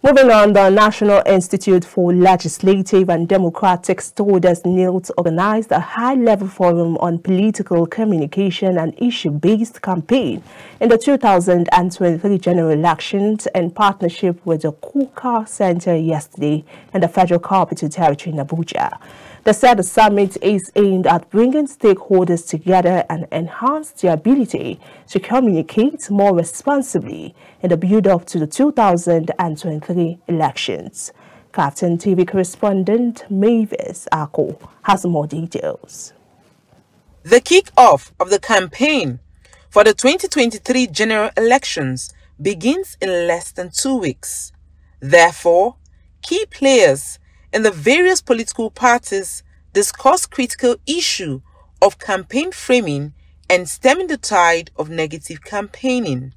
Moving on, the National Institute for Legislative and Democratic Studies NILT organized a high-level forum on political communication and issue-based campaign in the 2023 general elections in partnership with the KUKA Center yesterday in the Federal Capital Territory in Abuja. They said the summit is aimed at bringing stakeholders together and enhance their ability to communicate more responsibly in the build-up to the 2023 elections. KAFTAN TV correspondent Mavis Ako has more details. The kick-off of the campaign for the 2023 general elections begins in less than 2 weeks. Therefore, key players in the various political parties discuss critical issue of campaign framing and stemming the tide of negative campaigning.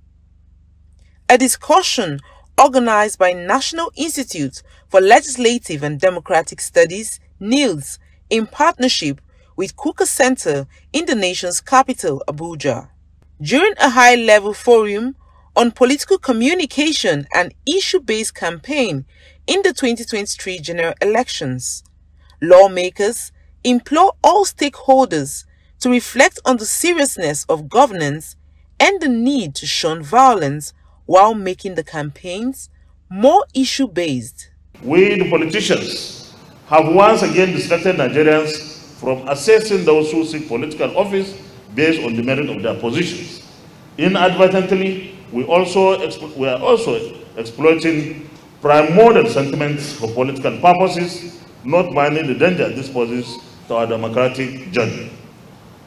A discussion organized by National Institute for Legislative and Democratic Studies, NILS, in partnership with KUKA Center in the nation's capital, Abuja. During a high-level forum on political communication and issue-based campaign in the 2023 general elections, lawmakers implore all stakeholders to reflect on the seriousness of governance and the need to shun violence while making the campaigns more issue-based. We, the politicians, have once again distracted Nigerians from assessing those who seek political office based on the merit of their positions. Inadvertently, we are also exploiting primordial sentiments for political purposes, not minding the danger this poses to our democratic journey.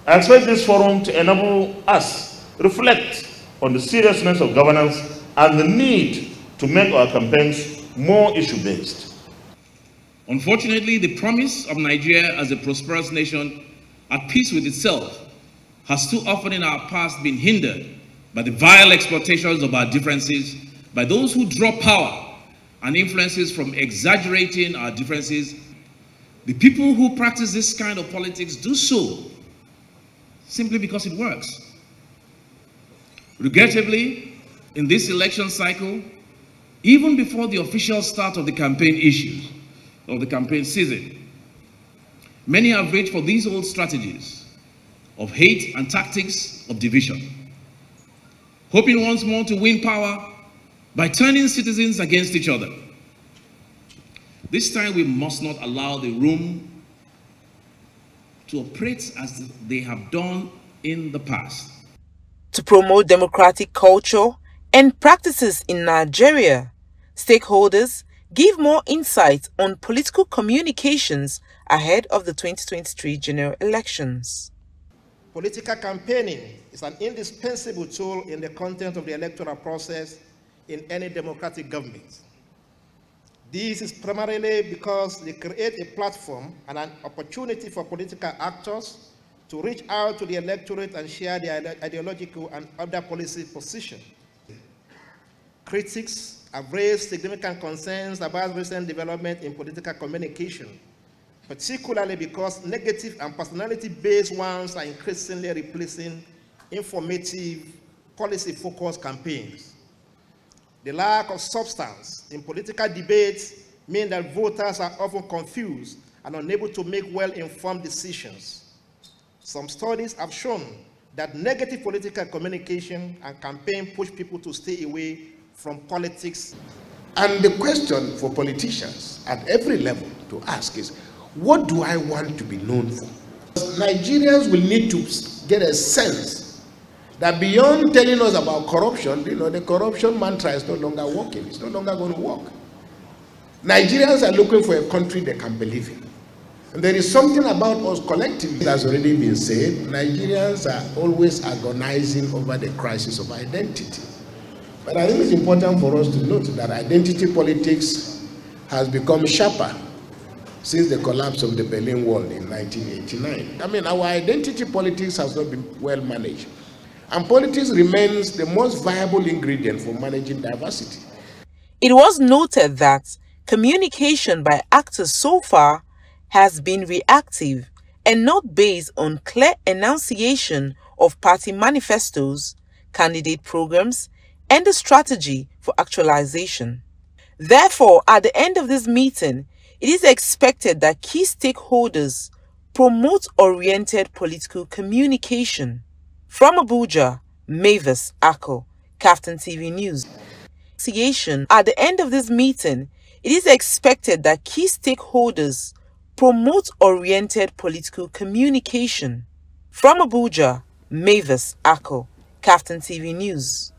I expect this forum to enable us reflect on the seriousness of governance and the need to make our campaigns more issue-based. Unfortunately, the promise of Nigeria as a prosperous nation at peace with itself has too often in our past been hindered by the vile exploitations of our differences by those who draw power and influences from exaggerating our differences. The people who practice this kind of politics do so simply because it works. Regrettably, in this election cycle, even before the official start of the campaign issues, of the campaign season, many have reached for these old strategies of hate and tactics of division, hoping once more to win power by turning citizens against each other. This time we must not allow the room to operate as they have done in the past. To promote democratic culture and practices in Nigeria, stakeholders give more insight on political communications ahead of the 2023 general elections. Political campaigning is an indispensable tool in the content of the electoral process in any democratic government. This is primarily because they create a platform and an opportunity for political actors to reach out to the electorate and share their ideological and other policy positions. Critics have raised significant concerns about recent development in political communication, particularly because negative and personality-based ones are increasingly replacing informative, policy-focused campaigns. The lack of substance in political debates means that voters are often confused and unable to make well-informed decisions. Some studies have shown that negative political communication and campaign push people to stay away from politics. And the question for politicians at every level to ask is, what do I want to be known for? Nigerians will need to get a sense that beyond telling us about corruption, the corruption mantra is no longer working. It's no longer going to work. Nigerians are looking for a country they can believe in. And there is something about us collectively that has already been said. Nigerians are always agonizing over the crisis of identity. But I think it's important for us to note that identity politics has become sharper since the collapse of the Berlin Wall in 1989. I mean, our identity politics has not been well managed. And politics remains the most viable ingredient for managing diversity. It was noted that communication by actors so far has been reactive and not based on clear enunciation of party manifestos, candidate programs, and the strategy for actualization. Therefore, at the end of this meeting, it is expected that key stakeholders promote oriented political communication. From Abuja, Mavis Akko, KAFTAN TV News. At the end of this meeting, it is expected that key stakeholders promote oriented political communication. From Abuja, Mavis Akko, KAFTAN TV News.